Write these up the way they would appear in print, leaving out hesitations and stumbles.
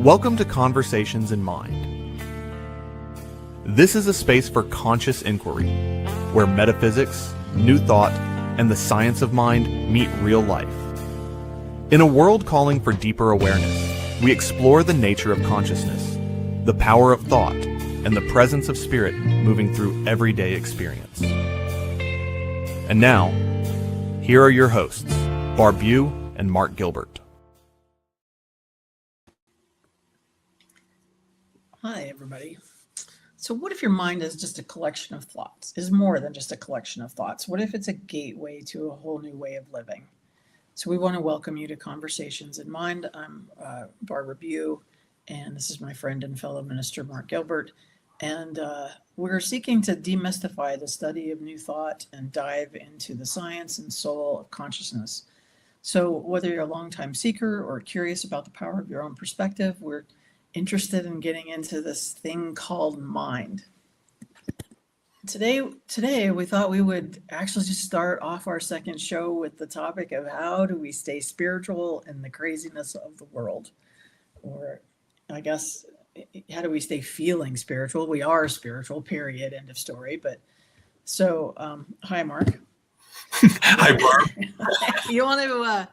Welcome to Conversations in Mind. This is a space for conscious inquiry, where metaphysics, new thought, and the science of mind meet real life. In a world calling for deeper awareness, we explore the nature of consciousness, the power of thought, and the presence of spirit moving through everyday experience. And now, here are your hosts, Barb Bue and Mark Gilbert. Hi, everybody. So what if your mind is just a collection of thoughts, is more than just a collection of thoughts? What if it's a gateway to a whole new way of living? So we want to welcome you to Conversations in Mind. I'm Barb Bue, and this is my friend and fellow minister, Mark Gilbert. And we're seeking to demystify the study of new thought and dive into the science and soul of consciousness. So whether you're a longtime seeker or curious about the power of your own perspective, we're interested in getting into this thing called mind. Today we thought we would actually just start off our second show with the topic of how do we stay spiritual in the craziness of the world? Or I guess, how do we stay feeling spiritual? We are spiritual, period, end of story. But so, hi, Mark. Hi, Barb. You want to,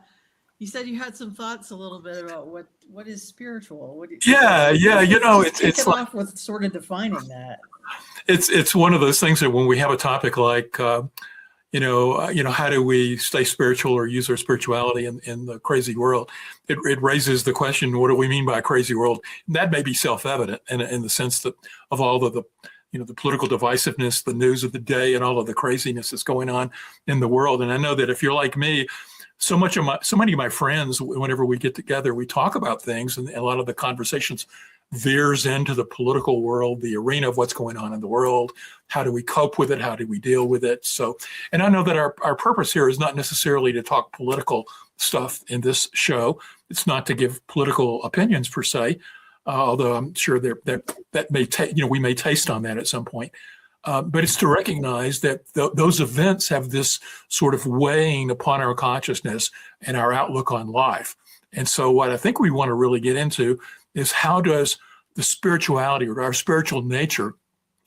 you said you had some thoughts a little bit about what is spiritual. Yeah. You know, it's like, off with sort of defining that. It's one of those things that when we have a topic like, how do we stay spiritual or use our spirituality in the crazy world? It raises the question, what do we mean by a crazy world? And that may be self-evident in the sense that of all of the political divisiveness, the news of the day, and all of the craziness that's going on in the world. And I know that if you're like me, so many of my friends, whenever we get together, we talk about things, and a lot of the conversations veers into the political world, the arena of what's going on in the world. How do we cope with it? How do we deal with it? So, and I know that our purpose here is not necessarily to talk political stuff in this show. It's not to give political opinions per se, although I'm sure that may we may taste on that at some point. But it's to recognize that those events have this sort of weighing upon our consciousness and our outlook on life. And so what I think we want to really get into is how does the spirituality or our spiritual nature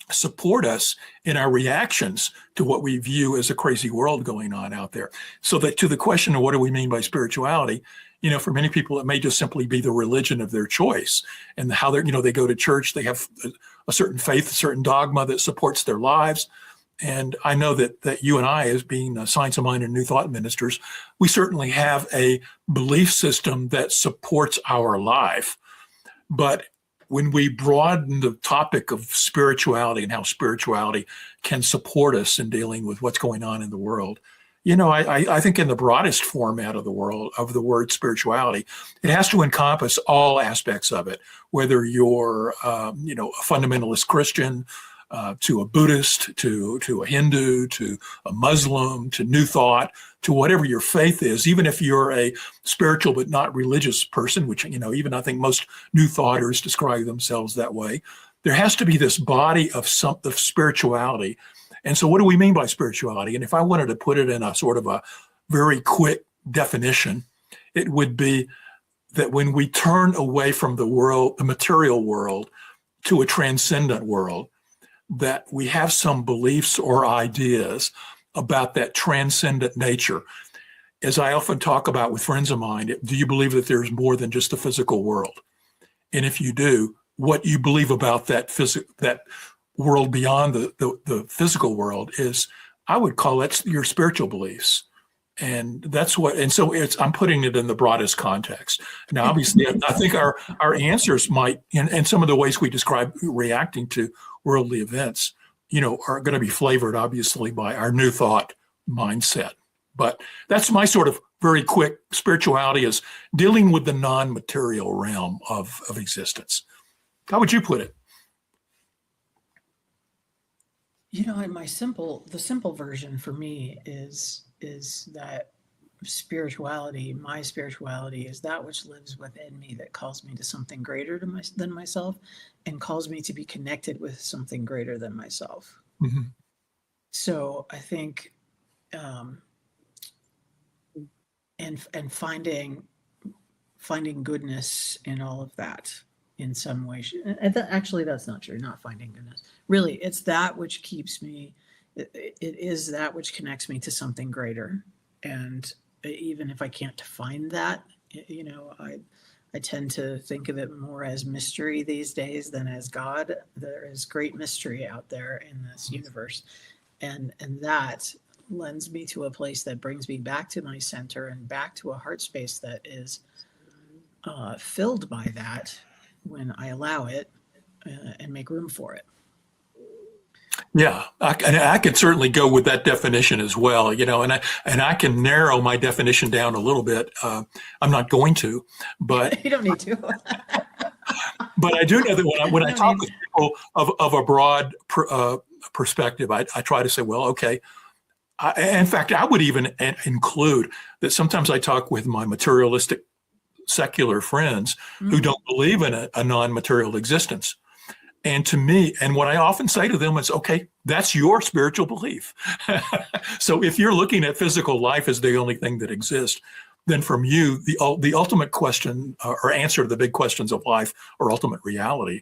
support us in our reactions to what we view as a crazy world going on out there. So that to the question of what do we mean by spirituality, for many people, it may just simply be the religion of their choice and how they go to church, they have a certain faith, a certain dogma that supports their lives. And I know that you and I, as being science of mind and new thought ministers, we certainly have a belief system that supports our life. But when we broaden the topic of spirituality and how spirituality can support us in dealing with what's going on in the world, I think in the broadest format of the word spirituality, it has to encompass all aspects of it, whether you're, a fundamentalist Christian, to a Buddhist, to a Hindu, to a Muslim, to New Thought, to whatever your faith is, even if you're a spiritual but not religious person, which, even I think most New Thoughters describe themselves that way, there has to be this body of spirituality. And so what do we mean by spirituality? And if I wanted to put it in a sort of a very quick definition, it would be that when we turn away from the material world, to a transcendent world, that we have some beliefs or ideas about that transcendent nature. As I often talk about with friends of mine, do you believe that there's more than just the physical world? And if you do, what you believe about that world beyond the physical world is, I would call that your spiritual beliefs. And so I'm putting it in the broadest context. Now, obviously, I think our answers might, and some of the ways we describe reacting to worldly events, are going to be flavored, obviously, by our new thought mindset. But that's my sort of very quick spirituality is dealing with the non-material realm of existence. How would you put it? In the simple version for me is that my spirituality is that which lives within me that calls me to something greater than myself and calls me to be connected with something greater than myself. Mm-hmm. So I think, and finding goodness in all of that. in some way. Actually, that's not true. Not finding goodness. Really, it's that which keeps me. It is that which connects me to something greater. And even if I can't define that, I tend to think of it more as mystery these days than as God. There is great mystery out there in this universe, and that lends me to a place that brings me back to my center and back to a heart space that is filled by that when I allow it and make room for it. Yeah, I could certainly go with that definition as well, and I can narrow my definition down a little bit. I'm not going to, but you don't need to. But I do know that when I talk with people of a broad perspective, I try to say, well, okay. In fact, I would even include that sometimes I talk with my materialistic secular friends who don't believe in a non-material existence. And to me, and what I often say to them is, okay, that's your spiritual belief. So if you're looking at physical life as the only thing that exists, then from you, the ultimate question or answer to the big questions of life or ultimate reality,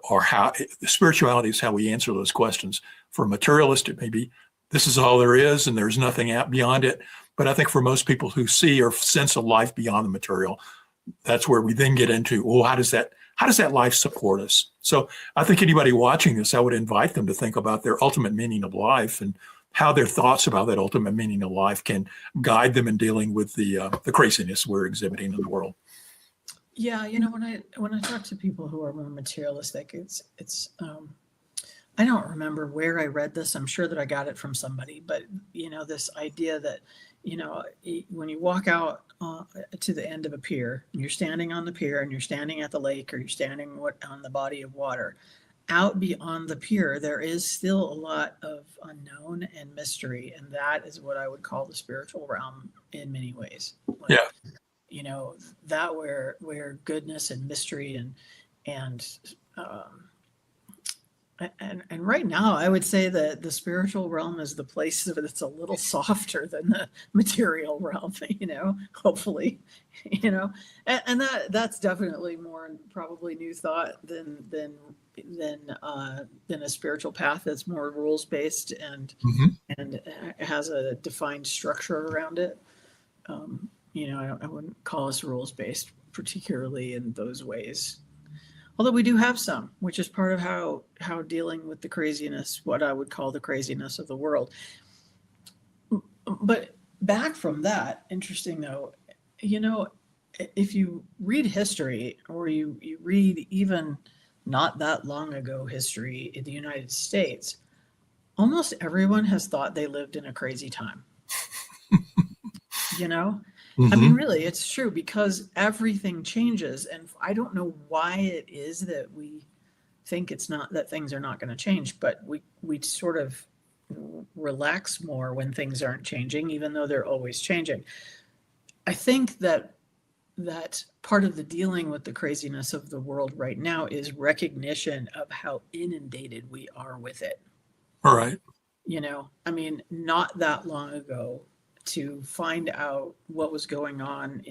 or how spirituality is how we answer those questions. For materialistic, maybe this is all there is and there's nothing out beyond it. But I think for most people who see or sense a life beyond the material, that's where we then get into, well, how does that life support us? So I think anybody watching this, I would invite them to think about their ultimate meaning of life and how their thoughts about that ultimate meaning of life can guide them in dealing with the craziness we're exhibiting in the world. Yeah, when I talk to people who are more materialistic, it's I don't remember where I read this. I'm sure that I got it from somebody, but this idea that when you walk out to the end of a pier, you're standing on the pier and you're standing at the lake or you're standing on the body of water. Out beyond the pier, there is still a lot of unknown and mystery, and that is what I would call the spiritual realm in many ways. Like, that where goodness and mystery and right now, I would say that the spiritual realm is the place that's a little softer than the material realm, hopefully, and that's definitely more probably new thought than a spiritual path that's more rules based and has a defined structure around it. I wouldn't call us rules based particularly in those ways. Although we do have some, which is part of how dealing with the craziness, what I would call the craziness of the world. But back from that, interesting though, if you read history or you read even not that long ago history in the United States, almost everyone has thought they lived in a crazy time. I mean, really, it's true because everything changes. And I don't know why it is that we think that things are not going to change, but we sort of relax more when things aren't changing, even though they're always changing. I think that part of the dealing with the craziness of the world right now is recognition of how inundated we are with it. All right. I mean, not that long ago, to find out what was going on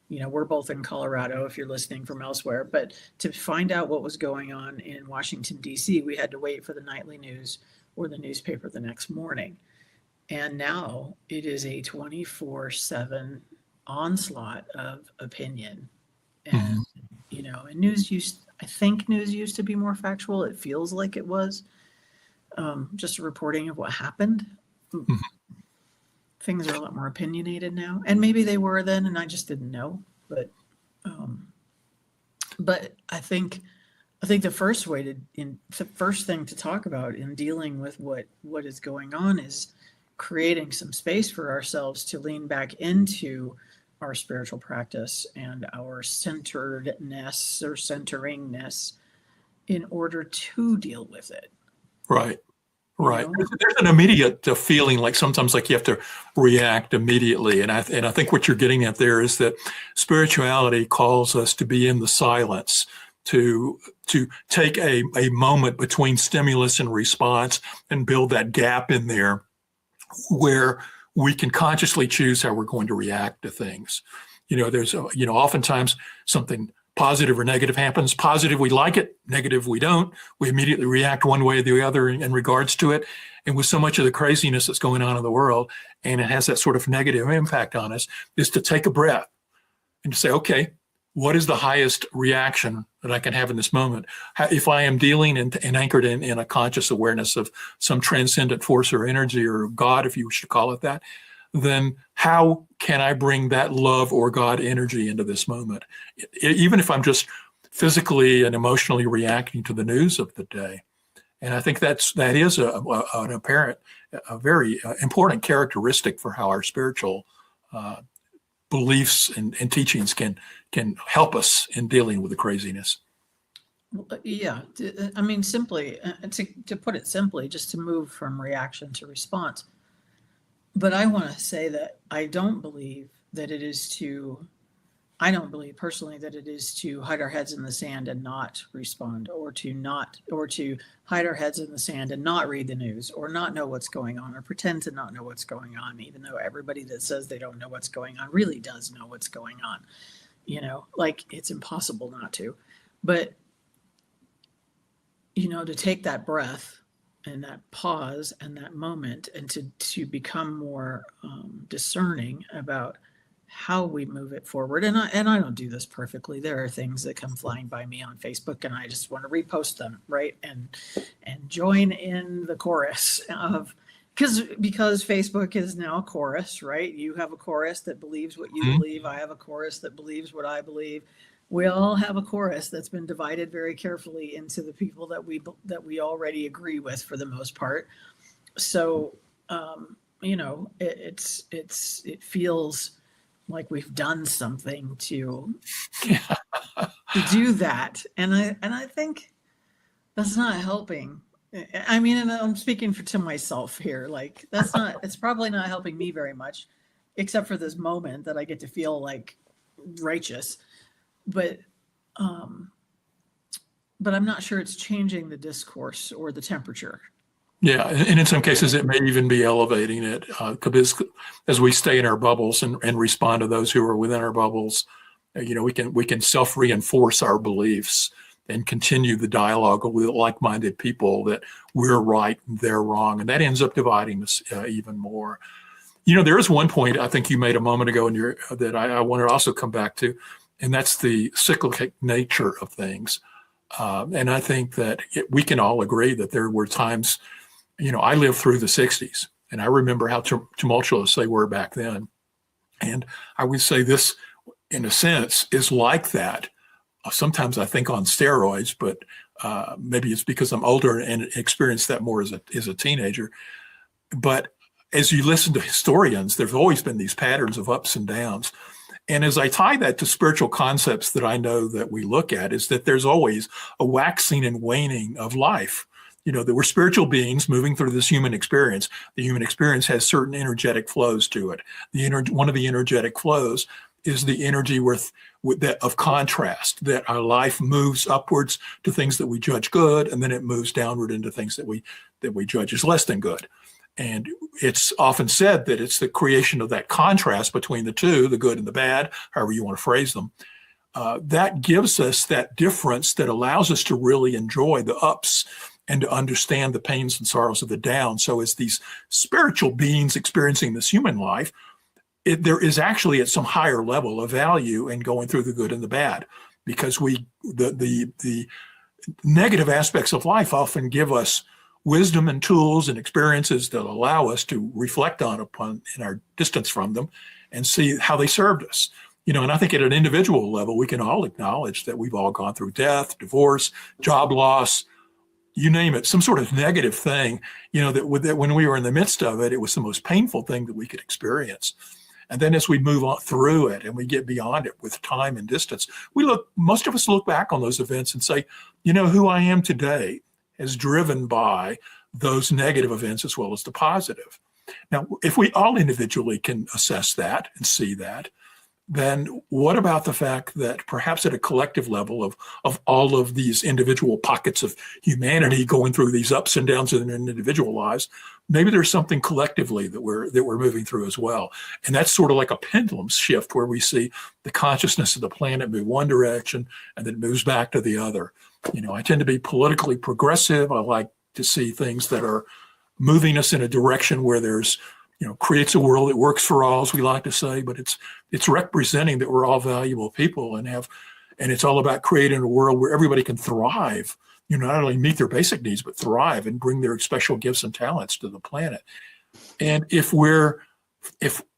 we're both in Colorado if you're listening from elsewhere, but to find out what was going on in Washington, D.C., we had to wait for the nightly news or the newspaper the next morning. And now it is a 24/7 onslaught of opinion. And, and news used to be more factual. It feels like it was just a reporting of what happened. Things are a lot more opinionated now, and maybe they were then, and I just didn't know. But I think the first thing to talk about in dealing with what is going on is creating some space for ourselves to lean back into our spiritual practice and our centeredness or centeringness in order to deal with it. Right. Right. There's an immediate feeling like sometimes like you have to react immediately. And I think what you're getting at there is that spirituality calls us to be in the silence, to take a moment between stimulus and response and build that gap in there where we can consciously choose how we're going to react to things. There's, oftentimes something positive or negative happens. Positive, we like it. Negative, we don't. We immediately react one way or the other in regards to it. And with so much of the craziness that's going on in the world, and it has that sort of negative impact on us, is to take a breath and to say, okay, what is the highest reaction that I can have in this moment? If I am dealing and anchored in a conscious awareness of some transcendent force or energy or God, if you wish to call it that, then how can I bring that love or God energy into this moment? Even if I'm just physically and emotionally reacting to the news of the day. And I think that is an apparent, a very important characteristic for how our spiritual beliefs and teachings can help us in dealing with the craziness. Yeah, I mean, simply, to put it simply, just to move from reaction to response. But I want to say that I don't believe personally that it is to hide our heads in the sand and not respond, or to hide our heads in the sand and not read the news, or not know what's going on, or pretend to not know what's going on, even though everybody that says they don't know what's going on really does know what's going on. Like, it's impossible not to. But, to take that breath and that pause and that moment, and to become more discerning about how we move it forward. And I don't do this perfectly. There are things that come flying by me on Facebook, and I just want to repost them, right? And join in the chorus of, because Facebook is now a chorus, right? You have a chorus that believes what you believe. I have a chorus that believes what I believe. We all have a chorus that's been divided very carefully into the people that we already agree with for the most part. So, it feels like we've done something to do that. And I think that's not helping. I mean, and I'm speaking to myself here, like it's probably not helping me very much, except for this moment that I get to feel like righteous. But I'm not sure it's changing the discourse or the temperature. Yeah, and in some cases it may even be elevating it, because as we stay in our bubbles and respond to those who are within our bubbles, we can self-reinforce our beliefs and continue the dialogue with like-minded people that we're right and they're wrong, and that ends up dividing us even more. There is one point I think you made a moment ago that I want to also come back to, and that's the cyclic nature of things. And I think that we can all agree that there were times, I lived through the 60s, and I remember how tumultuous they were back then. And I would say this, in a sense, is like that. Sometimes I think on steroids, but maybe it's because I'm older and experienced that more as a teenager. But as you listen to historians, there's always been these patterns of ups and downs. And as I tie that to spiritual concepts that I know that we look at, is that there's always a waxing and waning of life. That we're spiritual beings moving through this human experience. The human experience has certain energetic flows to it. One of the energetic flows is the energy of contrast, that our life moves upwards to things that we judge good, and then it moves downward into things that we judge as less than good. And it's often said that it's the creation of that contrast between the two, the good and the bad, however you want to phrase them, that gives us that difference that allows us to really enjoy the ups and to understand the pains and sorrows of the down. So as these spiritual beings experiencing this human life, there is actually at some higher level of value in going through the good and the bad, because the negative aspects of life often give us wisdom and tools and experiences that allow us to reflect upon in our distance from them and see how they served us. And I think at an individual level, we can all acknowledge that we've all gone through death, divorce, job loss, you name it, some sort of negative thing, that when we were in the midst of it, it was the most painful thing that we could experience. And then as we move on through it and we get beyond it with time and distance, most of us look back on those events and say, who I am today is driven by those negative events as well as the positive. Now, if we all individually can assess that and see that, then what about the fact that perhaps at a collective level of all of these individual pockets of humanity going through these ups and downs in their individual lives, maybe there's something collectively that we're moving through as well. And that's sort of like a pendulum shift where we see the consciousness of the planet move one direction and then it moves back to the other. I tend to be politically progressive. I like to see things that are moving us in a direction where there's creates a world that works for all, as we like to say, but it's representing that we're all valuable people and it's all about creating a world where everybody can thrive, not only meet their basic needs, but thrive and bring their special gifts and talents to the planet. And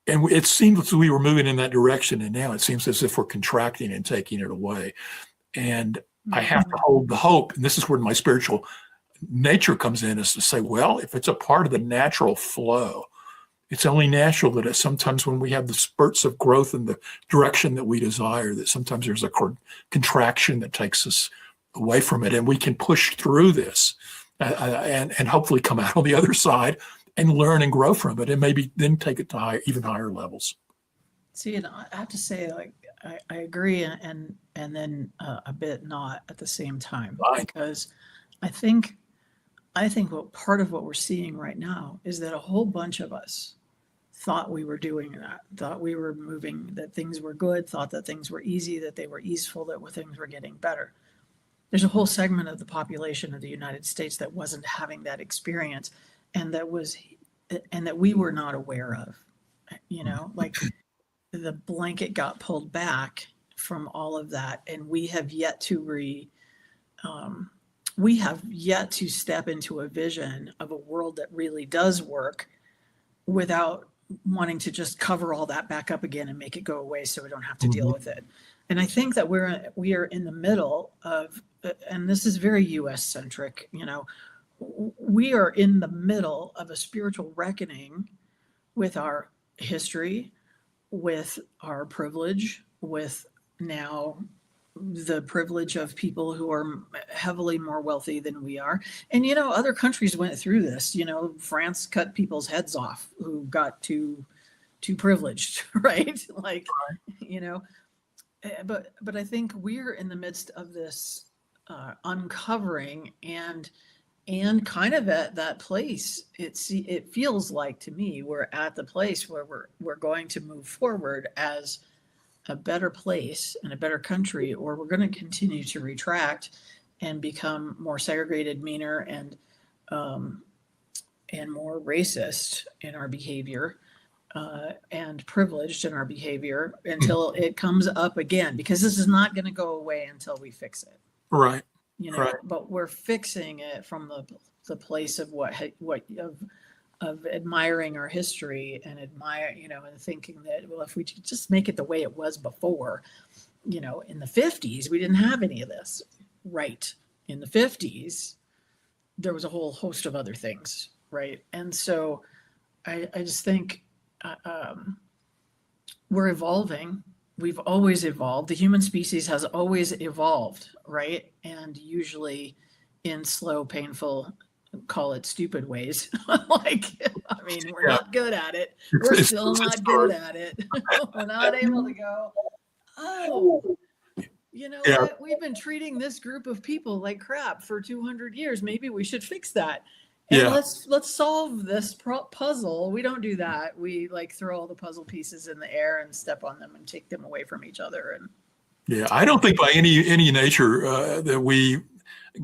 and it seems as we were moving in that direction, and now it seems as if we're contracting and taking it away. And I have to hold the hope, and this is where my spiritual nature comes in, is to say, well, if it's a part of the natural flow, it's only natural that sometimes when we have the spurts of growth in the direction that we desire, that sometimes there's a contraction that takes us away from it, and we can push through this and hopefully come out on the other side and learn and grow from it, and maybe then take it to even higher levels. See, and I have to say, like, I agree, and then a bit not at the same time, because I think what part of what we're seeing right now is that a whole bunch of us thought we were doing that, thought we were moving, that things were good, thought that things were easy, that they were easeful, that things were getting better. There's a whole segment of the population of the United States that wasn't having that experience, and that we were not aware of. Like the blanket got pulled back from all of that, and we have yet to step into a vision of a world that really does work without wanting to just cover all that back up again and make it go away so we don't have to deal with it. And I think that we are in the middle of, and this is very US centric, we are in the middle of a spiritual reckoning with our history, with our privilege, with now the privilege of people who are heavily more wealthy than we are. And, other countries went through this. France cut people's heads off who got too privileged, right? Like, but I think we're in the midst of this uncovering and kind of at that place. It feels like to me we're at the place where we're going to move forward as a better place and a better country, or we're going to continue to retract and become more segregated, meaner, and more racist in our behavior, and privileged in our behavior until it comes up again, because this is not going to go away until we fix it. Right. Right. But we're fixing it from the place of of admiring our history and and thinking that, well, if we just make it the way it was before, in the 50s, we didn't have any of this. Right. In the 50s, there was a whole host of other things. Right. And so I just think we're evolving. We've always evolved. The human species has always evolved. Right. And usually in slow, painful, call it stupid ways. We're not good at it. We're still not good at it. We're not able to go, what? We've been treating this group of people like crap for 200 years. Maybe we should fix that. And let's solve this puzzle. We don't do that. We throw all the puzzle pieces in the air and step on them and take them away from each other. And I don't think by any nature that we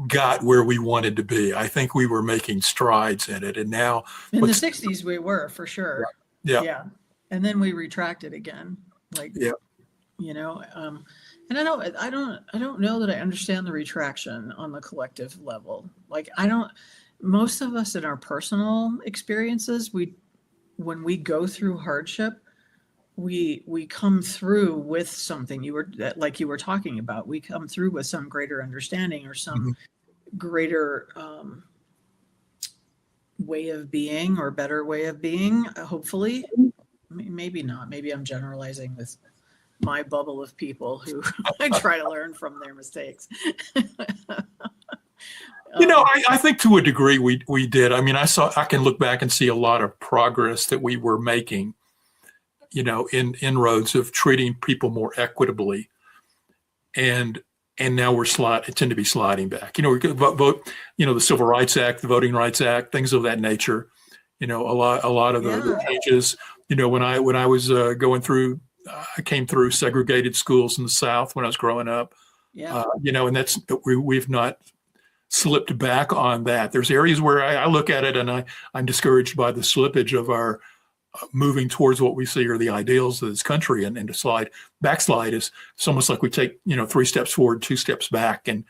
got where we wanted to be. I think we were making strides in it, and now in the 60s we were, for sure. Yeah. And then we retracted again. And I don't know that I understand the retraction on the collective level. Most of us in our personal experiences, when we go through hardship, we come through with something. You were talking about. We come through with some greater understanding or some greater way of being or better way of being. Hopefully, maybe not. Maybe I'm generalizing with my bubble of people who I try to learn from their mistakes. I think to a degree we did. I can look back and see a lot of progress that we were making in inroads of treating people more equitably, and now we tend to be sliding back. We could vote, the Civil Rights Act, the Voting Rights Act, things of that nature. A lot of the changes. When I was going through, I came through segregated schools in the South when I was growing up. Yeah. And we've not slipped back on that. There's areas where I look at it and I'm discouraged by the slippage of our moving towards what we see are the ideals of this country, and to backslide is it's almost like we take 3 steps forward, 2 steps back, and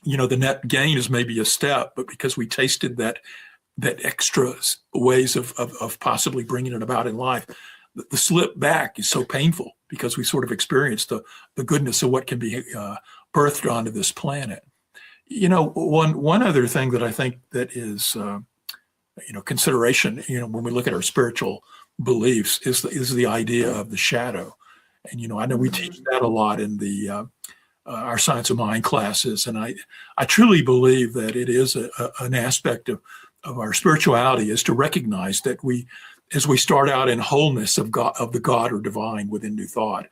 the net gain is maybe a step, but because we tasted that extra ways of possibly bringing it about in life, the slip back is so painful because we sort of experienced the goodness of what can be birthed onto this planet. One other thing that I think that is consideration, when we look at our spiritual beliefs, is the idea of the shadow. And I know we teach that a lot in the our Science of Mind classes, and I truly believe that it is an aspect of our spirituality is to recognize that as we start out in wholeness of the God or divine within New Thought,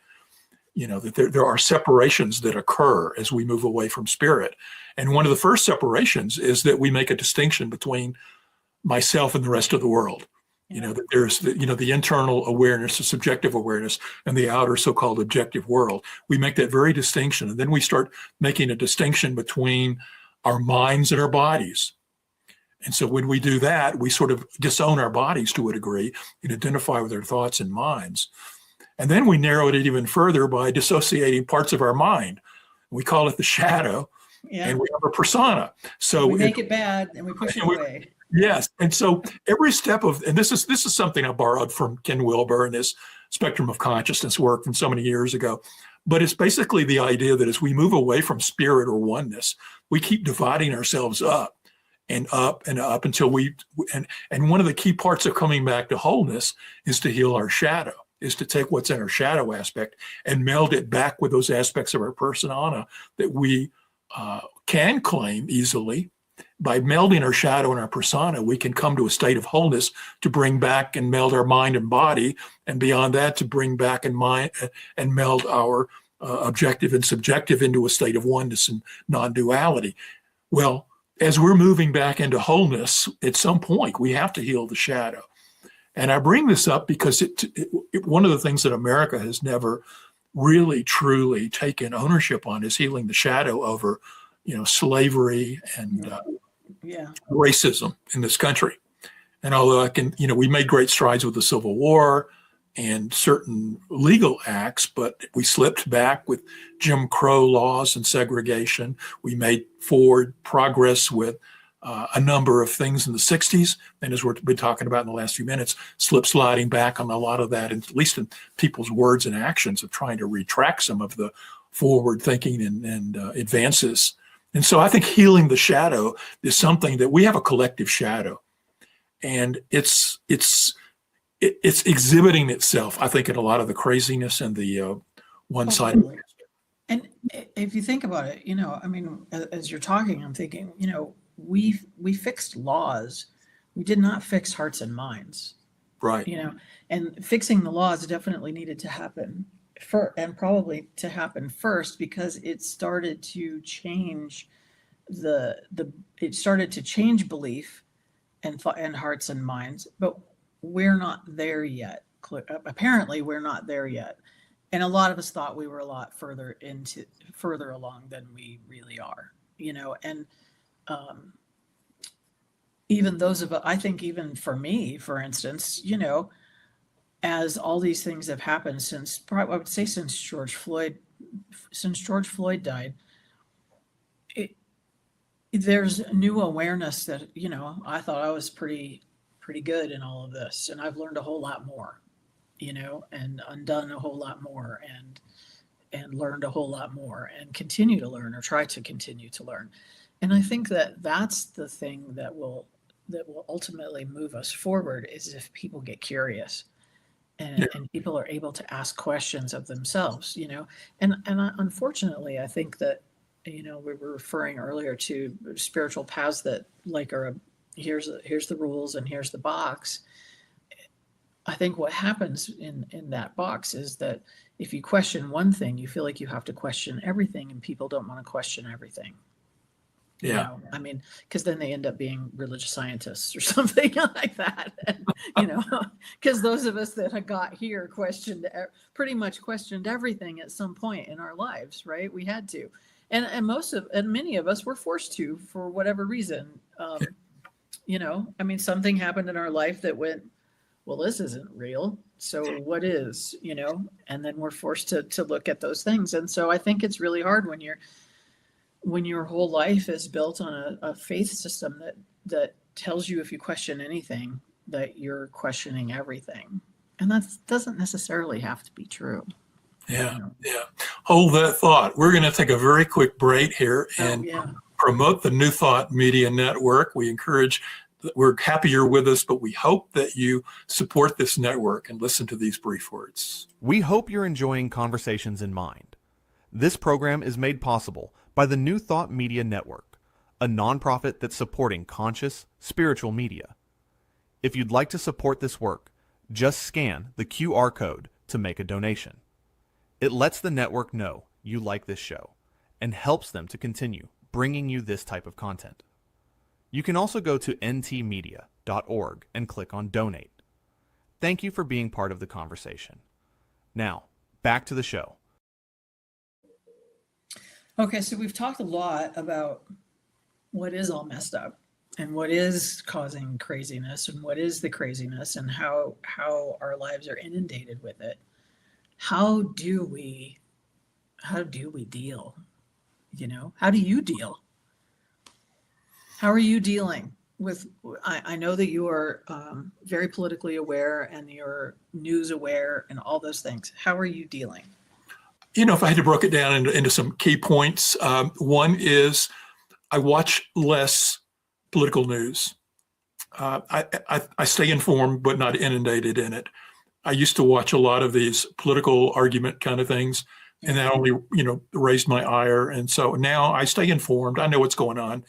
that there are separations that occur as we move away from spirit. And one of the first separations is that we make a distinction between myself and the rest of the world. That there's the internal awareness, the subjective awareness, and the outer so-called objective world. We make that very distinction. And then we start making a distinction between our minds and our bodies. And so when we do that, we sort of disown our bodies to a degree and identify with our thoughts and minds. And then we narrow it even further by dissociating parts of our mind. We call it the shadow, and we have a persona. So we make it bad and we push it away. Yes. And so every step and this is something I borrowed from Ken Wilber and his spectrum of consciousness work from so many years ago. But it's basically the idea that as we move away from spirit or oneness, we keep dividing ourselves up and up until and one of the key parts of coming back to wholeness is to heal our shadow, is to take what's in our shadow aspect and meld it back with those aspects of our persona that we can claim easily. By melding our shadow and our persona, we can come to a state of wholeness to bring back and meld our mind and body, and beyond that, to bring back and meld our objective and subjective into a state of oneness and non-duality. Well, as we're moving back into wholeness, at some point, we have to heal the shadow. And I bring this up because one of the things that America has never really, truly taken ownership on is healing the shadow over slavery and racism in this country. And although we made great strides with the Civil War and certain legal acts, but we slipped back with Jim Crow laws and segregation. We made forward progress with a number of things in the 60s. And as we've been talking about in the last few minutes, sliding back on a lot of that, at least in people's words and actions of trying to retract some of the forward thinking and advances. And so I think healing the shadow is something that we have a collective shadow, and it's exhibiting itself, I think, in a lot of the craziness and the one-sided. And if you think about it, as you're talking, I'm thinking, we fixed laws. We did not fix hearts and minds. Right. And fixing the laws definitely needed to happen and probably to happen first, because it started to change it started to change belief and hearts and minds, but we're not there yet. Apparently we're not there yet. And a lot of us thought we were a lot further along than we really are, and even those of us, I think even for me, for instance, as all these things have happened since George Floyd died, there's new awareness that, I thought I was pretty good in all of this. And I've learned a whole lot more, and undone a whole lot more and learned a whole lot more and continue to learn, or try to continue to learn. And I think that that's the thing that will ultimately move us forward, is if people get curious. And people are able to ask questions of themselves, and unfortunately, I think that, we were referring earlier to spiritual paths that here's the rules and here's the box. I think what happens in that box is that if you question one thing, you feel like you have to question everything, and people don't want to question everything. You Yeah. know, I mean, because then they end up being religious scientists or something like that. And, you know, because those of us that had got here pretty much questioned everything at some point in our lives, right? We had to, and many of us were forced to for whatever reason. You know, I mean, something happened in our life that went, well, this isn't real. So what is, you know? And then we're forced to look at those things. And so I think it's really hard when your whole life is built on a faith system that tells you if you question anything, that you're questioning everything. And that doesn't necessarily have to be true. Yeah. You know? Yeah. Hold that thought. We're going to take a very quick break here and promote the New Thought Media Network. We're happy you're with us, but we hope that you support this network and listen to these brief words. We hope you're enjoying Conversations in Mind. This program is made possible by the New Thought Media Network, a nonprofit that's supporting conscious, spiritual media. If you'd like to support this work, just scan the QR code to make a donation. It lets the network know you like this show and helps them to continue bringing you this type of content. You can also go to ntmedia.org and click on Donate. Thank you for being part of the conversation. Now, back to the show. Okay, so we've talked a lot about what is all messed up and what is causing craziness and what is the craziness and how our lives are inundated with it. How do we deal? You know, how do you deal? How are you dealing with, I know that you are very politically aware and you're news aware and all those things. How are you dealing? You know, if I had to break it down into some key points, one is I watch less political news. I stay informed, but not inundated in it. I used to watch a lot of these political argument kind of things, and that only, raised my ire. And so now I stay informed. I know what's going on.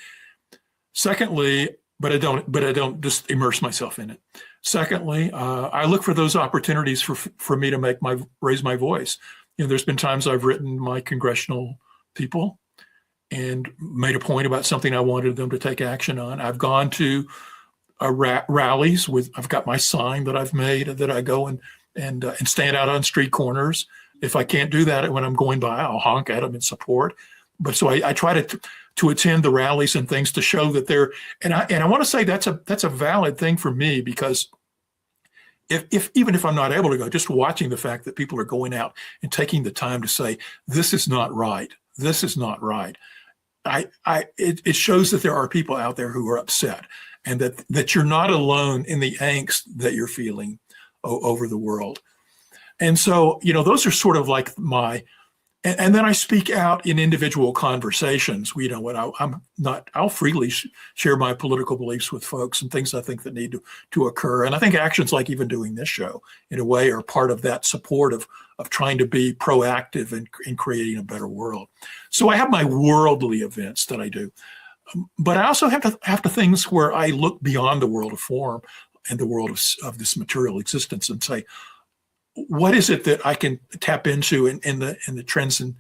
Secondly, but I don't just immerse myself in it. Secondly, I look for those opportunities for me to raise my voice. You know, there's been times I've written my congressional people and made a point about something I wanted them to take action on. I've gone to rallies I've got my sign that I've made that I go and stand out on street corners. If I can't do that when I'm going by, I'll honk at them in support. But so I try to attend the rallies and things to show that they're, and I want to say that's a valid thing for me, because even if I'm not able to go, just watching the fact that people are going out and taking the time to say, this is not right. This is not right. It shows that there are people out there who are upset, and that you're not alone in the angst that you're feeling over the world. And so, those are sort of like and then I speak out in individual conversations. I'll freely share my political beliefs with folks and things I think that need to occur. And I think actions like even doing this show, in a way, are part of that support of trying to be proactive in creating a better world. So I have my worldly events that I do, but I also have to things where I look beyond the world of form and the world of this material existence and say, what is it that I can tap into in the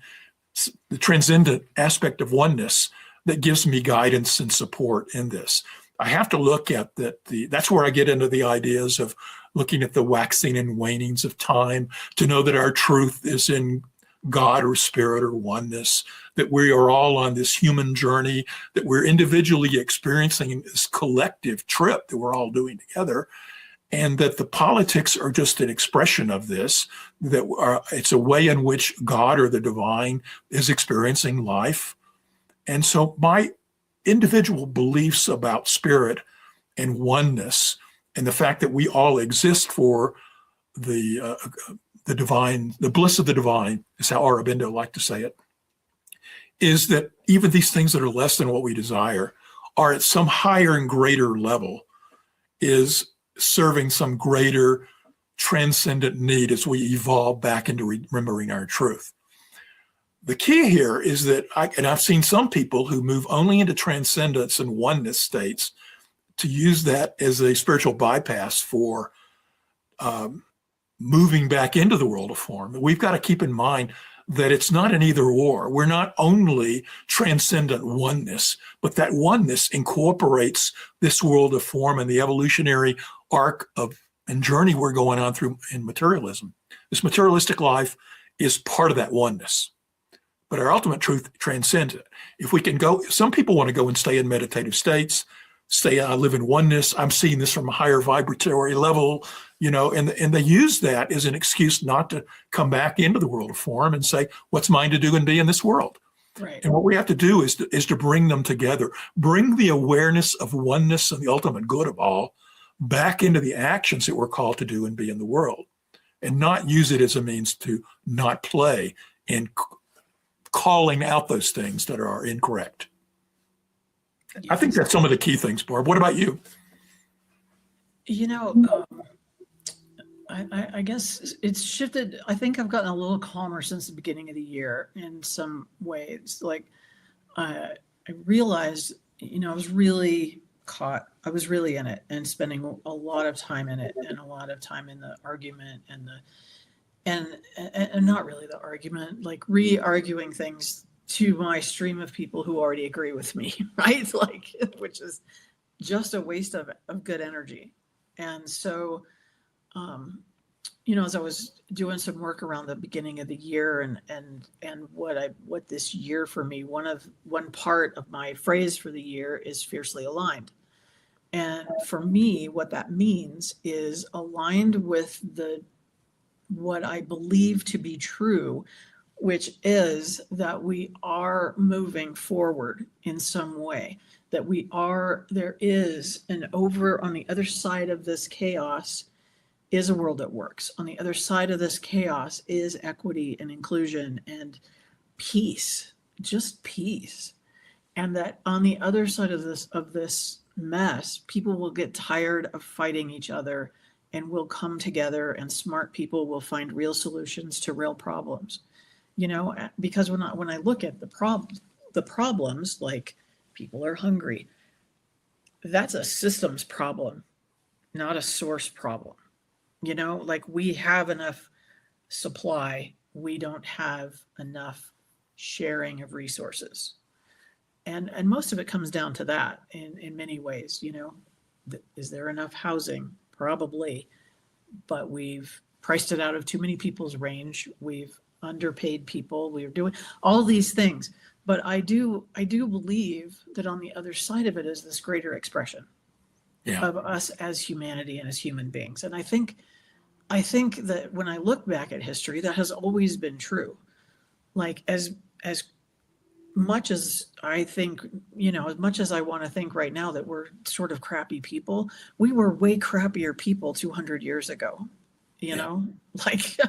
transcendent aspect of oneness that gives me guidance and support in this? I have to look at that's where I get into the ideas of looking at the waxing and wanings of time, to know that our truth is in God or spirit or oneness, that we are all on this human journey, that we're individually experiencing this collective trip that we're all doing together. And that the politics are just an expression of this, that it's a way in which God or the divine is experiencing life. And so my individual beliefs about spirit and oneness, and the fact that we all exist for the divine, the bliss of the divine, is how Aurobindo liked to say it, is that even these things that are less than what we desire are at some higher and greater level, is serving some greater transcendent need as we evolve back into remembering our truth. The key here is that I've seen some people who move only into transcendence and oneness states to use that as a spiritual bypass for moving back into the world of form, we've got to keep in mind that it's not an either or. We're not only transcendent oneness, but that oneness incorporates this world of form and the evolutionary arc of and journey we're going on through in materialism. This materialistic life is part of that oneness, but our ultimate truth transcends it. If we can go, some people want to go and stay in meditative states, live in oneness. I'm seeing this from a higher vibratory level, and they use that as an excuse not to come back into the world of form and say, what's mine to do and be in this world? Right. And what we have to do is to bring them together, bring the awareness of oneness and the ultimate good of all back into the actions that we're called to do and be in the world, and not use it as a means to not play in calling out those things that are incorrect. I think that's some of the key things, Barb. What about you? I guess it's shifted. I think I've gotten a little calmer since the beginning of the year in some ways. Like I realized, I was really caught. I was really in it and spending a lot of time in it, and a lot of time in the argument and not really the argument, like re-arguing things to my stream of people who already agree with me, right? Like, which is just a waste of good energy. And so, as I was doing some work around the beginning of the year and what this year for me, one part of my phrase for the year is fiercely aligned. And for me, what that means is aligned with what I believe to be true, which is that we are moving forward in some way, that there is over on the other side of this chaos is a world that works. On the other side of this chaos is equity and inclusion and peace, just peace. And that on the other side of this mess, people will get tired of fighting each other and will come together, and smart people will find real solutions to real problems. Because when I look at the problems, like people are hungry, that's a systems problem, not a source problem. Like we have enough supply, we don't have enough sharing of resources. And most of it comes down to that in many ways. Is there enough housing? Probably, but we've priced it out of too many people's range. We've underpaid people. We're doing all these things. But I do believe that on the other side of it is this greater expression of us as humanity and as human beings. And I think that when I look back at history, that has always been true. Like as much as I think, as much as I want to think right now that we're sort of crappy people, we were way crappier people 200 years ago, like,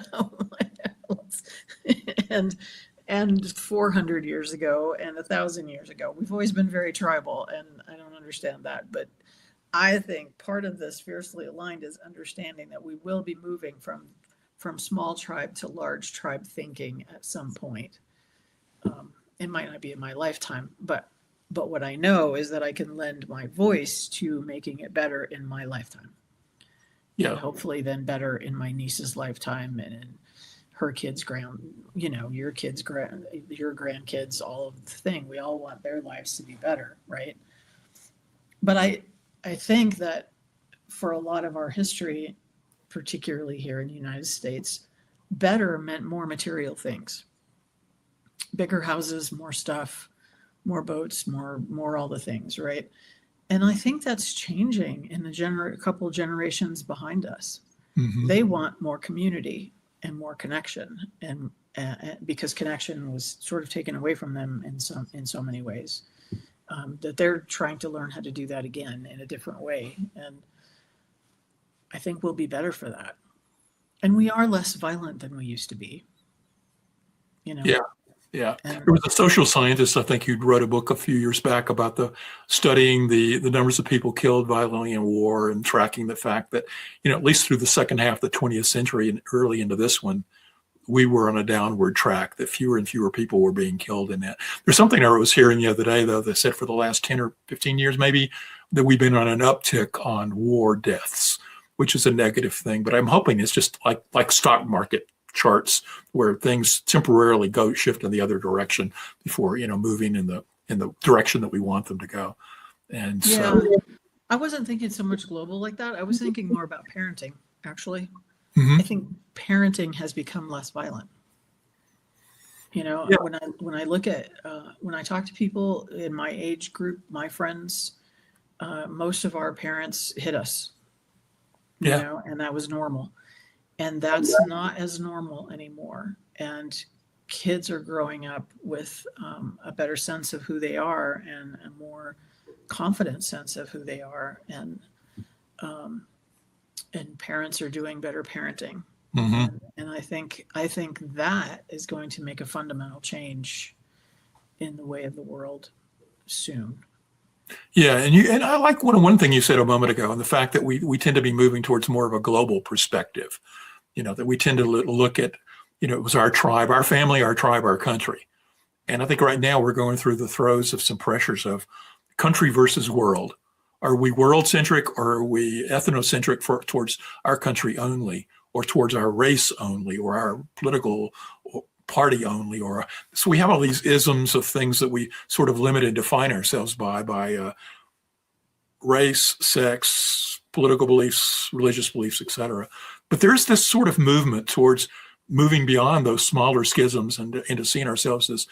and 400 years ago and 1,000 years ago. We've always been very tribal, and I don't understand that. But I think part of this fiercely aligned is understanding that we will be moving from small tribe to large tribe thinking at some point. It might not be in my lifetime, but what I know is that I can lend my voice to making it better in my lifetime. Yeah. And hopefully then better in my niece's lifetime and in her kids' your grandkids, all of the thing. We all want their lives to be better, right? But I think that for a lot of our history, particularly here in the United States, better meant more material things. Bigger houses, more stuff, more boats, more all the things, right? And I think that's changing in the couple of generations behind us. Mm-hmm. They want more community and more connection, and because connection was sort of taken away from them in so many ways, that they're trying to learn how to do that again in a different way. And I think we'll be better for that. And we are less violent than we used to be. Yeah. There was a social scientist, I think, who wrote a book a few years back about studying the numbers of people killed violently in war and tracking the fact that, at least through the second half of the 20th century and early into this one, we were on a downward track, that fewer and fewer people were being killed in that. There's something I was hearing the other day, though, that said for the last 10 or 15 years, maybe, that we've been on an uptick on war deaths, which is a negative thing. But I'm hoping it's just like stock market charts where things temporarily shift in the other direction before, moving in the direction that we want them to go. And Yeah. so, I wasn't thinking so much global like that. I was thinking more about parenting, actually. mhm. I think parenting has become less violent. Yeah. When I look at when I talk to people in my age group, my friends, most of our parents hit us, Yeah. and that was normal. And that's not as normal anymore. And kids are growing up with a better sense of who they are and a more confident sense of who they are, um, and parents are doing better parenting. Mhm. And I think that is going to make a fundamental change in the way of the world soon. Yeah, and I like one thing you said a moment ago, and the fact that we tend to be moving towards more of a global perspective. That we tend to look at, it was our tribe, our family, our tribe, our country. And I think right now we're going through the throes of some pressures of country versus world. Are we world centric, or are we ethnocentric towards our country only, or towards our race only, or our political party only? So we have all these isms of things that we sort of limit and define ourselves by race, sex, political beliefs, religious beliefs, etc. But there's this sort of movement towards moving beyond those smaller schisms and into seeing ourselves as,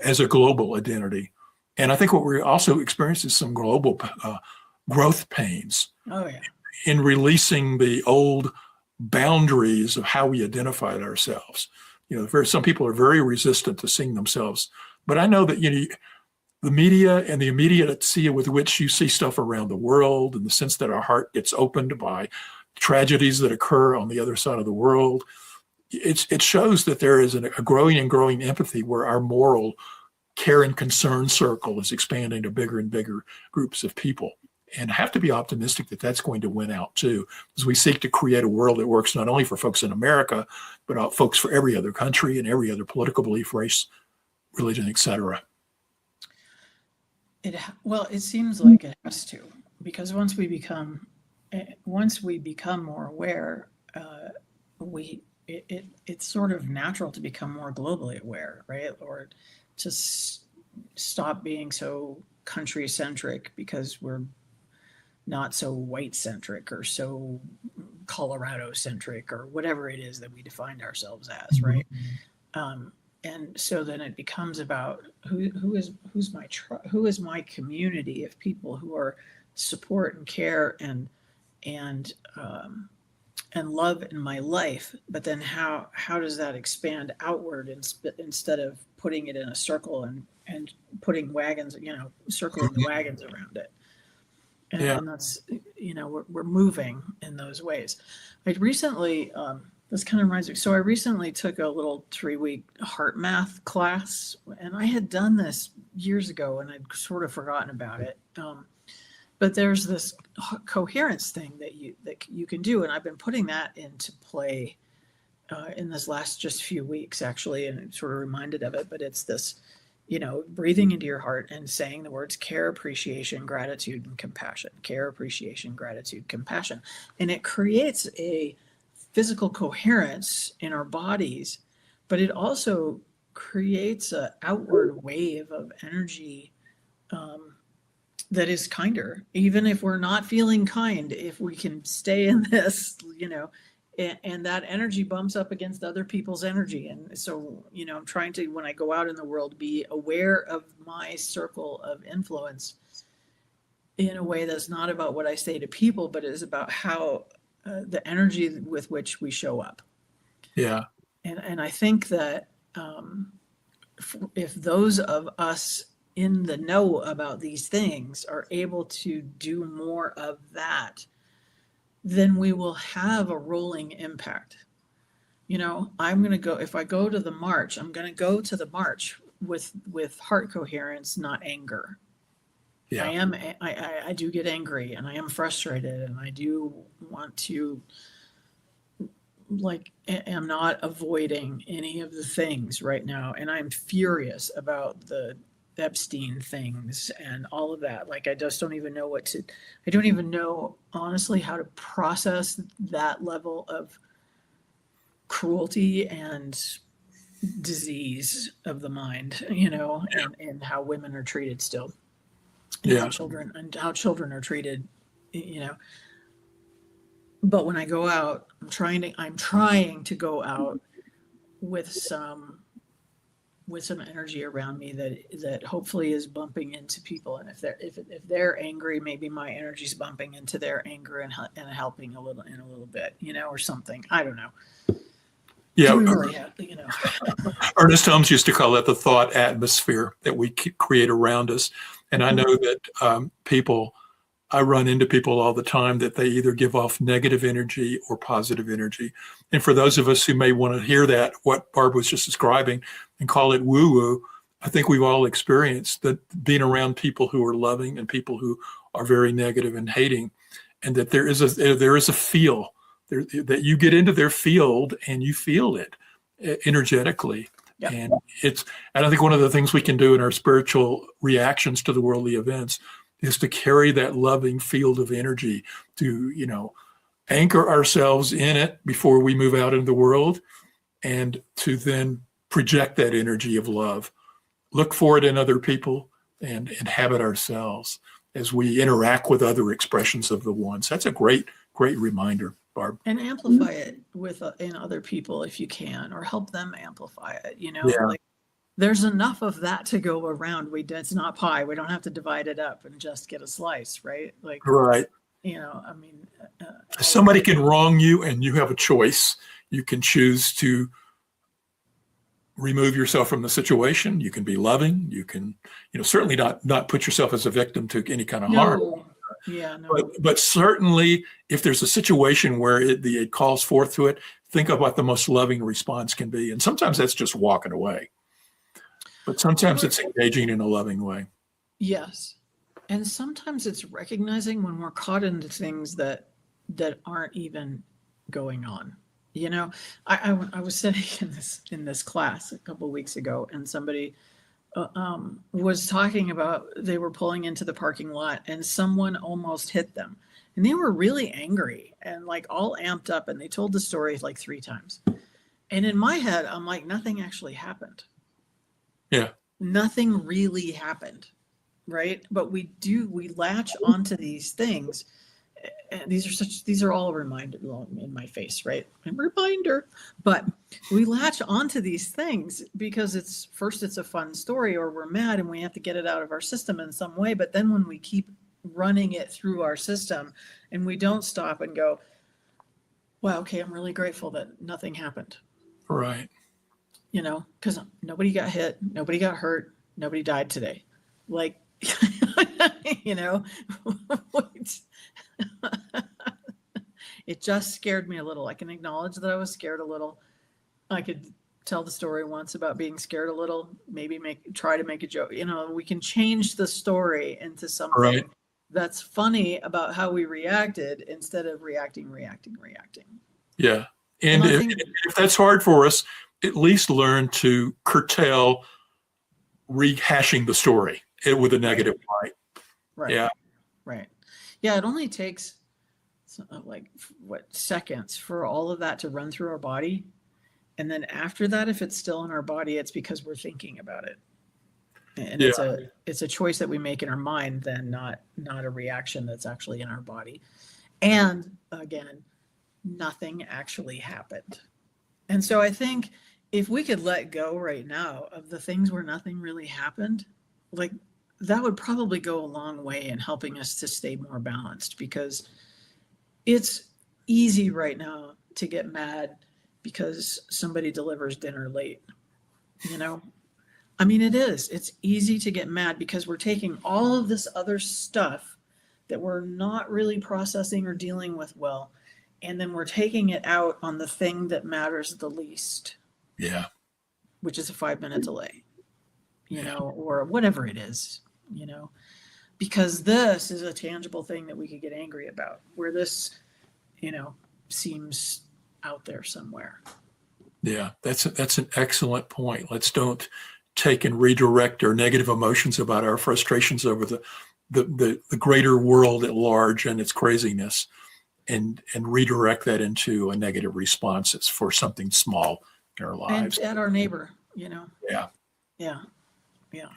as a global identity. And I think what we're also experiencing is some global growth pains Oh yeah. in releasing the old boundaries of how we identified ourselves. Some people are very resistant to seeing themselves, but I know that the media and the immediacy with which you see stuff around the world, and the sense that our heart gets opened by tragedies that occur on the other side of the world, it shows that there is a growing and growing empathy where our moral care and concern circle is expanding to bigger and bigger groups of people. And I have to be optimistic that that's going to win out too, as we seek to create a world that works not only for folks in America, but folks for every other country and every other political belief, race, religion, etc. It seems like it has to, because once we become more aware, it's sort of natural to become more globally aware, right? Or to stop being so country centric because we're not so white centric or so Colorado centric or whatever it is that we defined ourselves as, right? And so then it becomes about who is my community of people who are support and care and love in my life. But then how does that expand outward instead of putting it in a circle and putting wagons, circling the wagons around it. Yeah. And that's, we're moving in those ways. I recently, this kind of reminds me. So I recently took a little 3-week heart math class, and I had done this years ago, and I'd sort of forgotten about it. But there's this coherence thing that you can do, and I've been putting that into play in this last just few weeks, actually, and I'm sort of reminded of it. But it's this, breathing into your heart and saying the words care, appreciation, gratitude, and compassion. Care, appreciation, gratitude, compassion, and it creates a physical coherence in our bodies, but it also creates an outward wave of energy that is kinder, even if we're not feeling kind. If we can stay in this, and that energy bumps up against other people's energy. And so, I'm trying to, when I go out in the world, be aware of my circle of influence in a way that's not about what I say to people, but is about how the energy with which we show up. Yeah. And I think that if those of us in the know about these things are able to do more of that, then we will have a rolling impact. I'm going to go, if I go to the march, I'm going to go to the march with heart coherence, not anger. Yeah. I do get angry, and I am frustrated, and I do want to, am not avoiding any of the things right now. And I'm furious about the Epstein things and all of that. Like, I just don't even know I don't even know honestly how to process that level of cruelty and disease of the mind, and how women are treated still, and how children are treated, But when I go out, I'm trying to go out with some energy around me that hopefully is bumping into people. And if they're angry, maybe my energy's bumping into their anger and helping a little bit, or something. I don't know. Yeah. We really have, Ernest Holmes used to call that the thought atmosphere that we create around us. And I know that I run into people all the time that they either give off negative energy or positive energy. And for those of us who may want to hear that, what Barb was just describing, and call it woo-woo, I think we've all experienced that, being around people who are loving and people who are very negative and hating, and that there is a feel that you get into their field and you feel it energetically. Yep. And I think one of the things we can do in our spiritual reactions to the worldly events is to carry that loving field of energy, to, anchor ourselves in it before we move out into the world, and to then project that energy of love, look for it in other people, and have it ourselves as we interact with other expressions of the one. So that's a great reminder, Barb. And amplify it in other people if you can, or help them amplify it, Yeah. Like, there's enough of that to go around. It's not pie. We don't have to divide it up and just get a slice, right? Like, right. I mean, somebody can wrong you and you have a choice. You can choose to remove yourself from the situation. You can be loving. You can, certainly not put yourself as a victim to any kind of harm. Yeah, no. But certainly, if there's a situation where it calls forth to it, think of what the most loving response can be. And sometimes that's just walking away. But sometimes it's engaging in a loving way. Yes. And sometimes it's recognizing when we're caught into things that aren't even going on. I was sitting in this class a couple of weeks ago, and somebody was talking about, they were pulling into the parking lot and someone almost hit them, and they were really angry and like all amped up, and they told the story like 3 times. And in my head, I'm like, nothing actually happened. Yeah. Nothing really happened. Right. But we latch onto these things. And these are all reminded in my face, right? A reminder. But we latch onto these things because it's a fun story, or we're mad and we have to get it out of our system in some way. But then when we keep running it through our system and we don't stop and go, well, okay, I'm really grateful that nothing happened. Right. Because nobody got hit, nobody got hurt, nobody died today. Like, it just scared me a little. I can acknowledge that I was scared a little. I could tell the story once about being scared a little, maybe try to make a joke. We can change the story into something that's funny about how we reacted instead of reacting. Yeah. And if that's hard for us, at least learn to curtail rehashing the story with a negative light. Right. Yeah. Right. Yeah. It only takes seconds for all of that to run through our body. And then after that, if it's still in our body, it's because we're thinking about it. And it's a choice that we make in our mind, then not a reaction that's actually in our body. And again, nothing actually happened. And so I think if we could let go right now of the things where nothing really happened, like, that would probably go a long way in helping us to stay more balanced, because it's easy right now to get mad because somebody delivers dinner late. I mean, it is. It's easy to get mad because we're taking all of this other stuff that we're not really processing or dealing with well, and then we're taking it out on the thing that matters the least. Yeah. Which is a 5-minute delay, or whatever it is, because this is a tangible thing that we could get angry about, where this, seems out there somewhere. Yeah, that's an excellent point. Let's don't take and redirect our negative emotions about our frustrations over the greater world at large and its craziness, and redirect that into a negative response. It's for something small in our lives. And at our neighbor, you know. Yeah. Yeah. Yeah.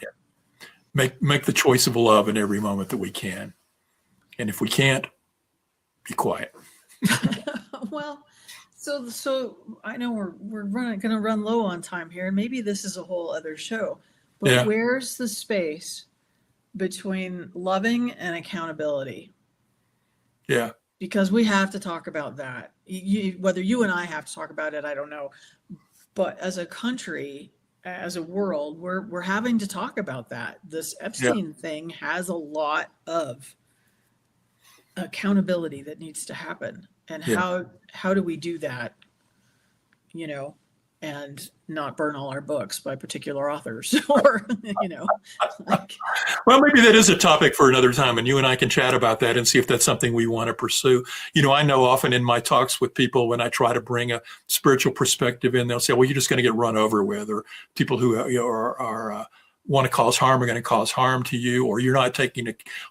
Make the choice of love in every moment that we can. And if we can't, be quiet. Well, so I know we're going to run low on time here, and maybe this is a whole other show. But Yeah. where's the space between loving and accountability? Yeah. Because we have to talk about that. Whether you and I have to talk about it, I don't know. But as a country, as a world, we're having to talk about that. This Epstein thing has a lot of accountability that needs to happen. And how do we do that, you know, and not burn all our books by particular authors or, you know, like. Well, maybe that is a topic for another time, and you and I can chat about that and see if that's something we want to pursue. You know, I know often in my talks with people, when I try to bring a spiritual perspective in, they'll say, well, you're just going to get run over with, or people who are want to cause harm are going to cause harm to you, or you're not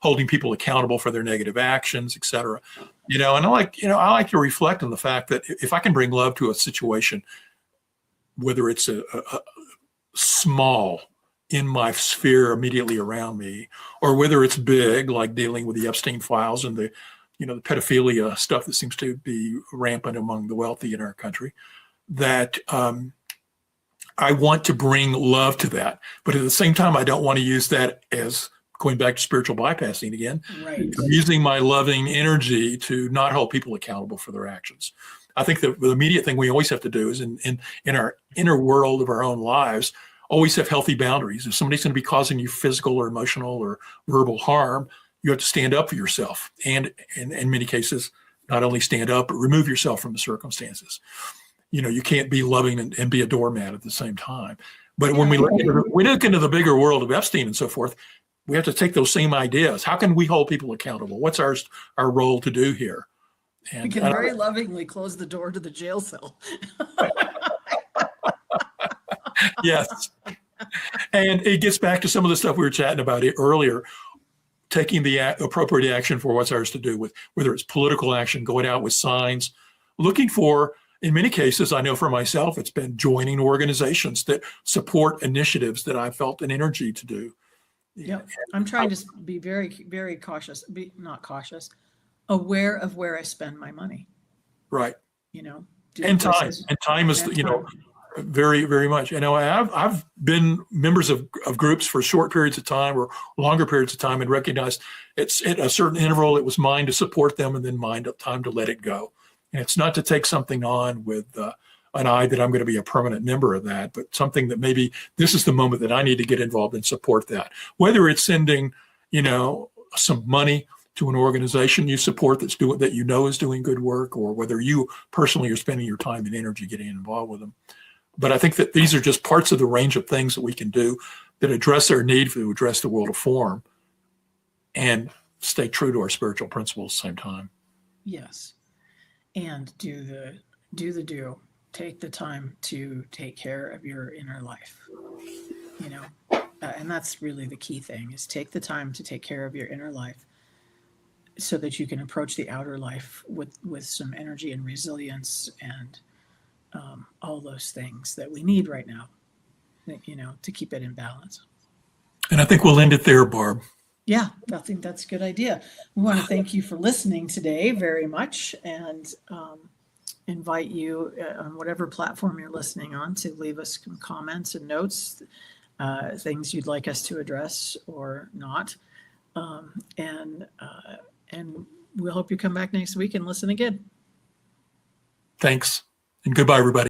holding people accountable for their negative actions, et cetera. You know, and I like to reflect on the fact that if I can bring love to a situation, whether it's a small in my sphere immediately around me, or whether it's big, like dealing with the Epstein files and the pedophilia stuff that seems to be rampant among the wealthy in our country, that I want to bring love to that. But at the same time, I don't want to use that as going back to spiritual bypassing again. Right. I'm using my loving energy to not hold people accountable for their actions. I think that the immediate thing we always have to do is in our inner world of our own lives, always have healthy boundaries. If somebody's going to be causing you physical or emotional or verbal harm, you have to stand up for yourself. And in many cases, not only stand up, but remove yourself from the circumstances. You know, you can't be loving and be a doormat at the same time. But when we look into the bigger world of Epstein and so forth, we have to take those same ideas. How can we hold people accountable? What's our role to do here? And we can very lovingly close the door to the jail cell. Yes. And it gets back to some of the stuff we were chatting about earlier, taking the appropriate action for what's ours to do, with whether it's political action, going out with signs, looking for, in many cases, I know for myself, it's been joining organizations that support initiatives that I felt an energy to do. Yeah, I'm trying to be very, very cautious, aware of where I spend my money. Right. You know, and time is, you know, very, very much. You know, I've been members of groups for short periods of time or longer periods of time, and recognized it's at a certain interval, it was mine to support them, and then time to let it go. And it's not to take something on with an eye that I'm going to be a permanent member of that, but something that maybe this is the moment that I need to get involved and support that. Whether it's sending, you know, some money to an organization you support that you know is doing good work, or whether you personally are spending your time and energy getting involved with them. But I think that these are just parts of the range of things that we can do that address our need to address the world of form and stay true to our spiritual principles at the same time. Yes. And do the take the time to take care of your inner life, you know, and that's really the key thing, is take the time to take care of your inner life so that you can approach the outer life with some energy and resilience and all those things that we need right now, you know, to keep it in balance. And I think we'll end it there, Barb. Yeah, I think that's a good idea. We want to thank you for listening today very much, and invite you on whatever platform you're listening on to leave us some comments and notes, things you'd like us to address or not. And we'll hope you come back next week and listen again. Thanks. And goodbye, everybody.